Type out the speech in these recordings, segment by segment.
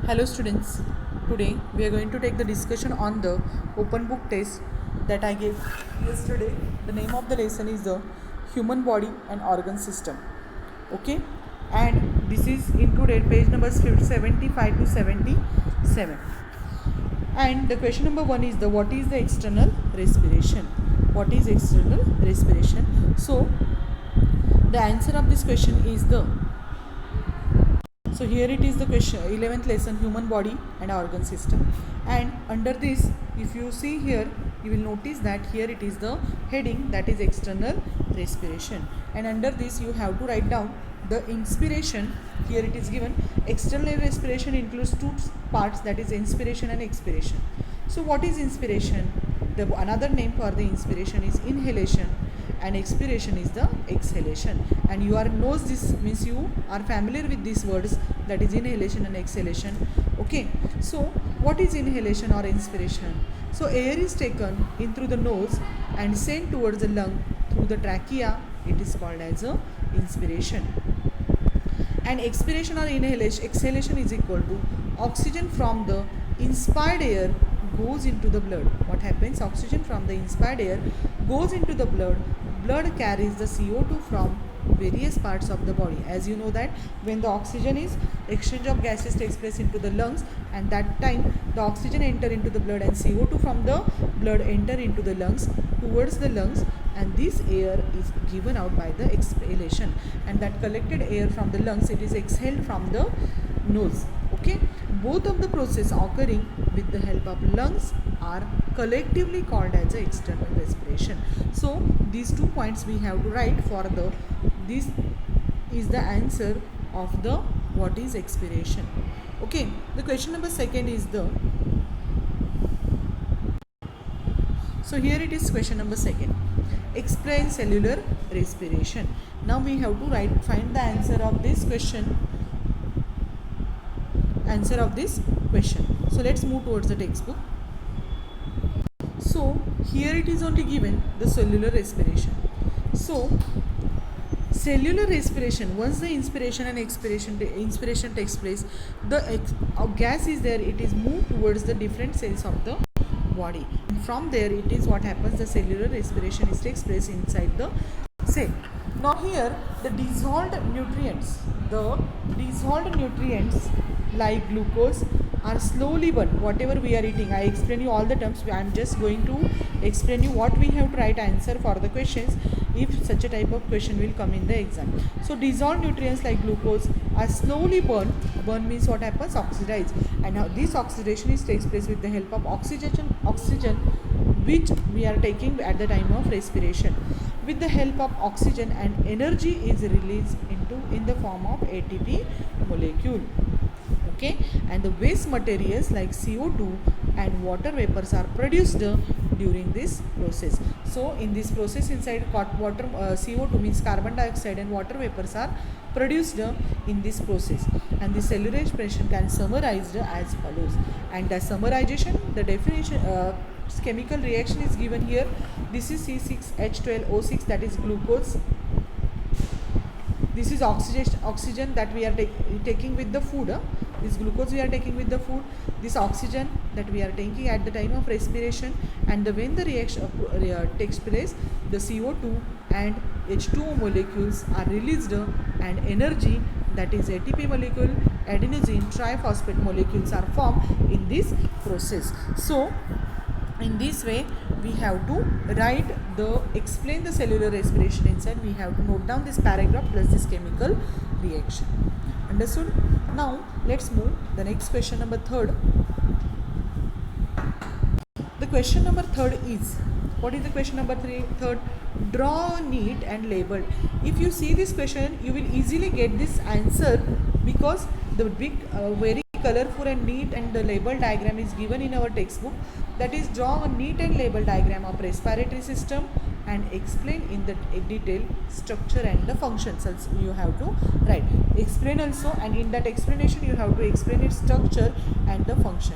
Hello students, today we are going to take the discussion on the open book test that I gave yesterday. The name of the lesson is the human body and organ system. Okay, and this is included page numbers 75 to 77. And the question number 1 is the what is the external respiration? What is external respiration? So the answer of this question is the here it is the question 11th lesson human body and organ system, and under this if you see here you will notice that here it is the heading that is external respiration, and under this you have to write down the inspiration. Here it is given external respiration includes two parts, that is inspiration and expiration. So what is inspiration? The another name for the inspiration is inhalation and expiration is the exhalation, and you are knows this means you are familiar with these words, that is inhalation and exhalation. Okay, so what is inhalation or inspiration? So air is taken in through the nose and sent towards the lung through the trachea, it is called as a inspiration. And expiration or inhalation exhalation is equal to oxygen from the inspired air goes into the blood. What happens? Oxygen from the inspired air goes into the blood. Blood carries the CO2 from various parts of the body. As you know that when the oxygen is exchange of gases takes place into the lungs, and that time the oxygen enter into the blood and CO2 from the blood enter into the lungs towards the lungs, and this air is given out by the exhalation, and that collected air from the lungs it is exhaled from the nose. Okay, both of the process occurring with the help of lungs are collectively called as a external respiration. So these 2 points we have to write for the this is the answer of the what is expiration. Okay, the question number 2 is the here it is question number 2. Explain cellular respiration. Now we have to find the answer of this question. So let's move towards the textbook. So here it is only given the cellular respiration. So cellular respiration, once the inspiration and expiration takes place, the gas is there, it is moved towards the different cells of the body, and from there it is what happens, the cellular respiration takes place inside the cell. Now here the dissolved nutrients like glucose are slowly burned. Whatever we are eating, I explain you all the terms. I am just going to explain you what we have to write answer for the questions if such a type of question will come in the exam. So dissolved nutrients like glucose are slowly burned. Burn means what happens? Oxidize. And now this oxidation takes place with the help of oxygen which we are taking at the time of respiration. With the help of oxygen, and energy is released in the form of ATP molecule. Okay, and the waste materials like CO2 and water vapors are produced during this process. So in this process inside water CO2 means carbon dioxide and water vapors are produced in this process, and the cellular respiration can be summarized as follows. And the summarization, the definition chemical reaction is given here. This is C6H12O6, that is glucose. This is oxygen that we are taking with the food. This glucose we are taking with the food, this oxygen that we are taking at the time of respiration, and when the reaction takes place, the CO2 and H2O molecules are released, and energy, that is ATP molecule, adenosine triphosphate molecules are formed in this process. So in this way we have to explain the cellular respiration inside. We have to note down this paragraph plus this chemical reaction. Understood? Now let's move the next question number 3. The question number 3 is, what is the question number 3? Draw, neat and labeled. If you see this question, you will easily get this answer because the big very colorful and neat and the label diagram is given in our textbook. That is, draw a neat and label diagram of respiratory system and explain in the detail structure and the functions. Also you have to write, explain also, and in that explanation you have to explain its structure and the function.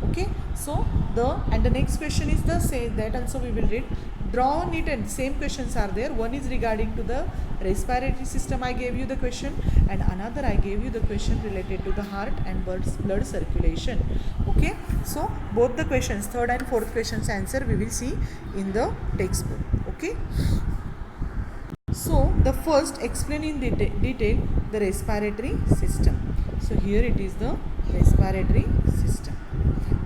Okay, so the next question is the same, that also we will read. draw on it, and same questions are there. One is regarding to the respiratory system, I gave you the question, and another I gave you the question related to the heart and blood circulation. Okay, so both the questions, third and fourth questions answer we will see in the textbook. Okay, so the first, explain in detail the respiratory system. So here it is the respiratory system.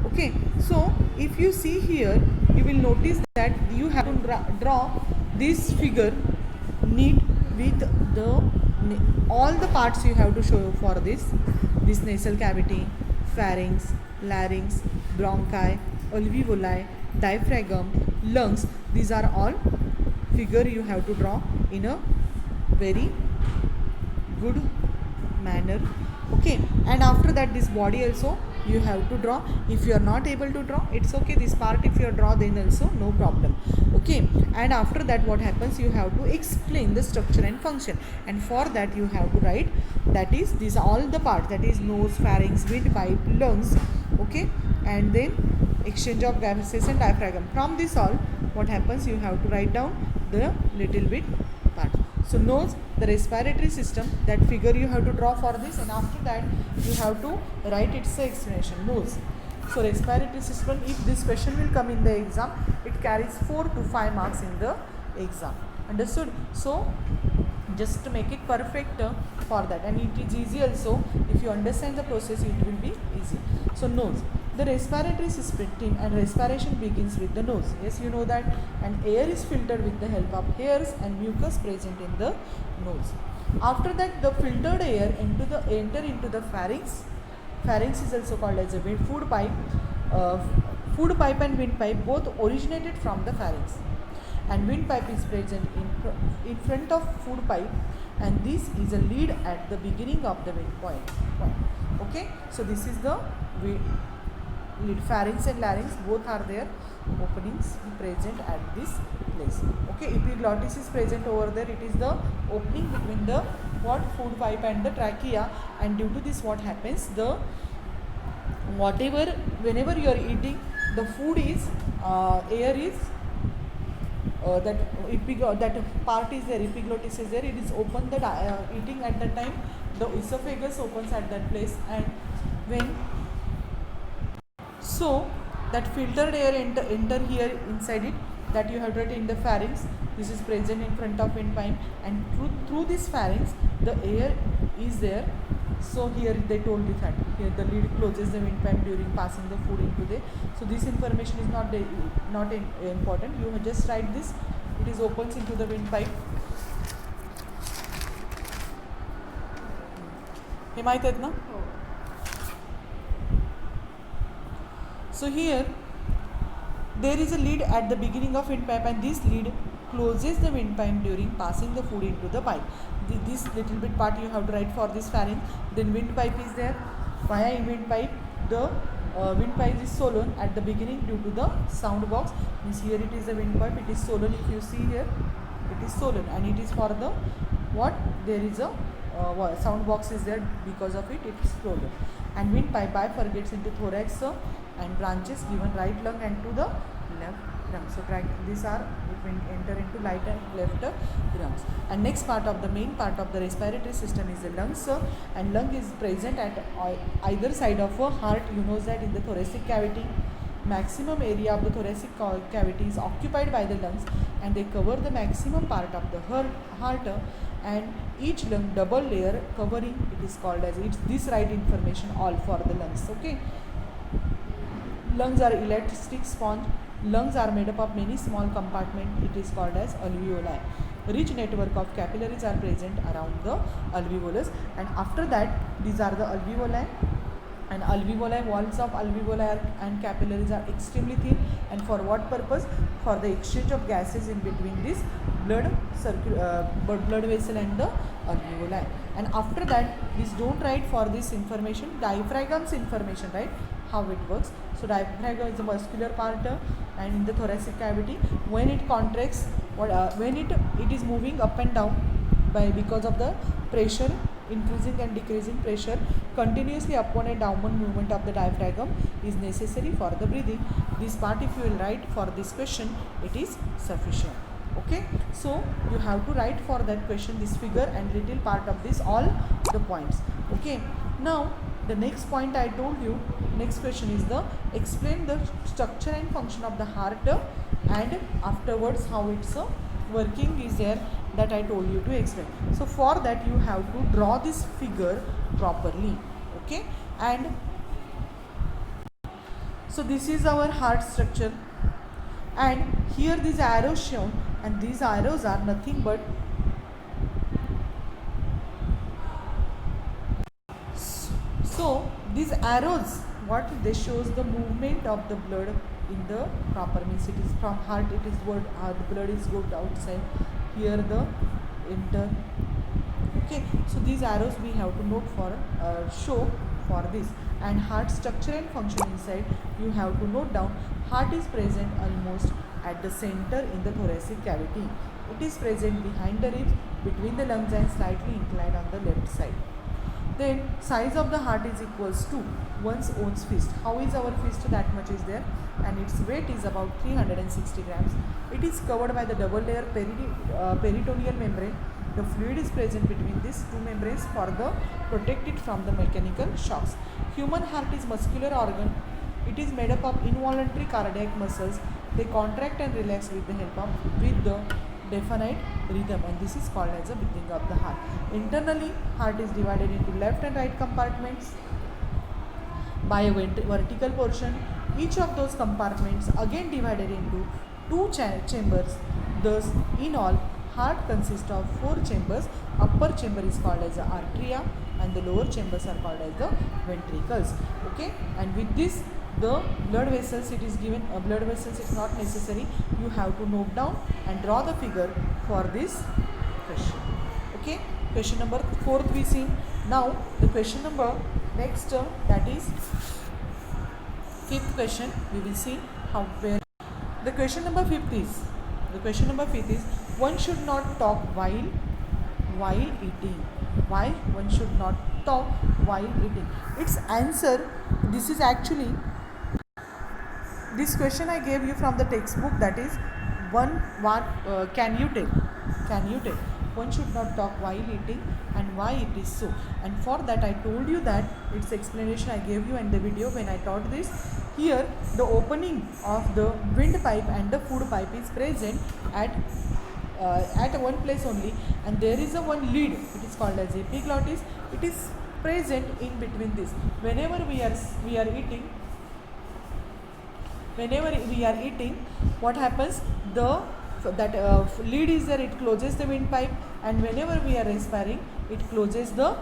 Okay, so if you see here, you will notice that you have to draw this figure neat with the all the parts you have to show for this nasal cavity, pharynx, larynx, bronchi, alveoli, diaphragm, lungs. These are all figure you have to draw in a very good manner. Okay, and after that this body also you have to draw. If you are not able to draw, it's okay, this part if you draw then also no problem. Okay, and after that what happens, you have to explain the structure and function, and for that you have to write, that is these all the parts, that is nose, pharynx, windpipe, lungs. Okay, and then exchange of gases and diaphragm. From this all what happens, you have to write down the little bit part. So nose, the respiratory system, that figure you have to draw for this, and after that you have to write its explanation. Nose, so respiratory system, if this question will come in the exam, it carries 4 to 5 marks in the exam. Understood? So just to make it perfect for that, and it is easy also. If you understand the process, it will be easy. So nose, the respiratory system and respiration begins with the nose. Yes, you know that. And air is filtered with the help of hairs and mucus present in the nose. After that, the filtered air enter into the pharynx. Pharynx is also called as a food pipe. Food pipe and windpipe both originated from the pharynx, and windpipe is present in front of food pipe, and this is a lead at the beginning of the windpipe. Okay, so this is the lead. Pharynx and larynx both are there, openings present at this place. Okay, epiglottis is present over there. It is the opening between the food pipe and the trachea, and due to this what happens, the whenever you are eating, the food is air is that part is there, epiglottis is there, it is open, that eating at that time the esophagus opens at that place, and when so that filtered air enter here inside it, that you have written in the pharynx. This is present in front of windpipe, and through this pharynx the air is there. So here they told you that here the lid closes the windpipe during passing the food into the. So this information is not important. You just write this. It is opens into the windpipe. हे माहित आहेत ना? So here there is a lid at the beginning of windpipe, and this lid closes the windpipe during passing the food into the pipe. This little bit part you have to write for this pharynx. Then windpipe is there. Via windpipe, the windpipe is swollen at the beginning due to the sound box. Means here it is the windpipe. It is swollen. If you see here, it is swollen, and it is for the what? There is a sound box is there, because of it is swollen. And windpipe bifurcates into thorax and branches given right lung and to the left lung. So these are between enter into right and left lungs. And next part of the main part of the respiratory system is the lungs, and lung is present at either side of a heart. You know that in the thoracic cavity, maximum area of the thoracic cavity is occupied by the lungs, and they cover the maximum part of the heart, and each lung double layer covering, it is called as, it's this right information all for the lungs. Okay, lungs are elastic sponge. Lungs are made up of many small compartments. It is called as alveoli. Rich network of capillaries are present around the alveolus, and after that these are the alveoli. And alveoli, walls of alveoli and capillaries are extremely thin, and for what purpose? For the exchange of gases in between this blood vessel and the alveoli. And after that, please don't write for this information, diaphragm's information, right? How it works. So diaphragm is a muscular part and in the thoracic cavity. When it contracts, when it is moving up and down because of the pressure increasing and decreasing pressure continuously upon and downward movement of the diaphragm is necessary for the breathing. This part if you will write for this question, it is sufficient. Okay, so you have to write for that question this figure and little part of this all the points. Okay, now the next point I told you, next question is the explain the structure and function of the heart and afterwards how it's working is there, that I told you to explain. So for that you have to draw this figure properly. Okay, and so this is our heart structure, and here these arrows shown, and these arrows are nothing but so these arrows, what they shows the movement of the blood in the proper, means it is from heart, it is what the blood is go outside, here the enter. Okay, so these arrows we have to note for show for this. And heart structure and function inside you have to note down. Heart is present almost at the center in the thoracic cavity. It is present behind the ribs, between the lungs and slightly inclined on the left side. Then size of the heart is equals to one's own fist. How is our fist? That much is there, and its weight is about 360 grams. It is covered by the double layer peritoneal membrane. The fluid is present between these two membranes for the protect it from the mechanical shocks. Human heart is muscular organ. It is made up of involuntary cardiac muscles. They contract and relax with the help of the definite rhythm, and this is called as a beating of the heart. Internally, heart is divided into left and right compartments by a vertical portion. Each of those compartments again divided into two chambers. Thus, in all, heart consists of 4 chambers. Upper chamber is called as the arteria, and the lower chambers are called as the ventricles. Okay, and with this the blood vessels, it is given blood vessels is not necessary. You have to note down and draw the figure for this question. Okay, question number 4th we see. Now the question number next that is 5th question we will see how where the question number 5th is one should not talk while eating. Why one should not talk while eating? Its answer, this is actually this question I gave you from the textbook, that is can you tell one should not talk while eating and why it is so. And for that I told you that its explanation I gave you in the video when I taught this. Here the opening of the windpipe and the food pipe is present at one place only, and there is a one lead, it is called as epiglottis. It is present in between this. Whenever we are eating, what happens, lead is there, it closes the windpipe, and whenever we are respiring, it closes the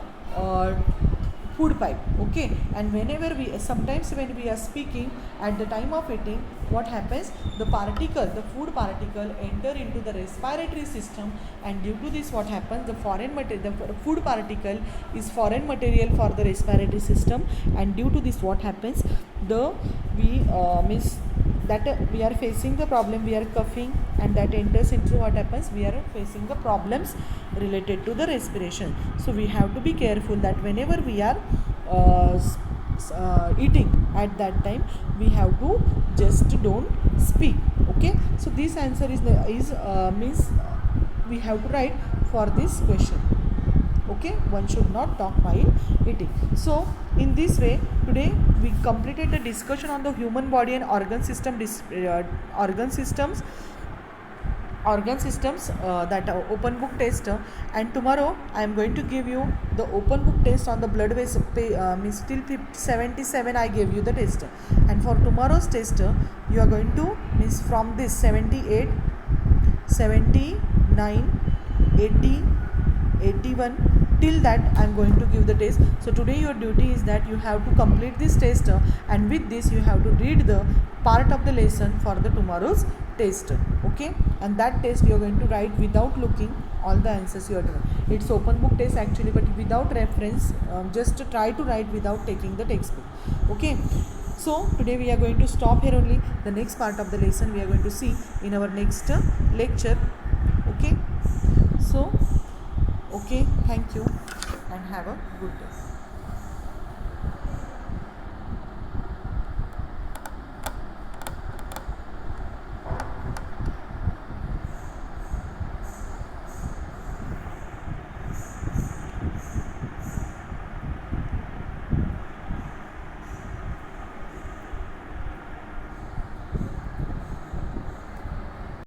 food pipe. Okay, and whenever sometimes when we are speaking at the time of eating, what happens, the food particle enter into the respiratory system, and due to this what happens, the food particle is foreign material for the respiratory system, and due to this what happens, we are facing the problem, we are coughing, and that enters into what happens, we are facing the problems related to the respiration. So we have to be careful that whenever we are eating, at that time we have to just don't speak. Okay, so this answer is means we have to write for this question. Okay, one should not talk while eating. So in this way, today we completed the discussion on the human body and organ systems, that open book test, and tomorrow I am going to give you the open book test on the blood vessel, means till 77 I gave you the test, and for tomorrow's test you are going to, means from this 78, 79, 80, 81, till that I am going to give the test. So today your duty is that you have to complete this test, and with this you have to read the part of the lesson for the tomorrow's test. Okay, and that test you are going to write without looking all the answers you are doing. It's open book test actually, but without reference, just try to write without taking the textbook. Okay, so today we are going to stop here only. The next part of the lesson we are going to see in our next lecture. Okay, so okay, thank you and have a good day.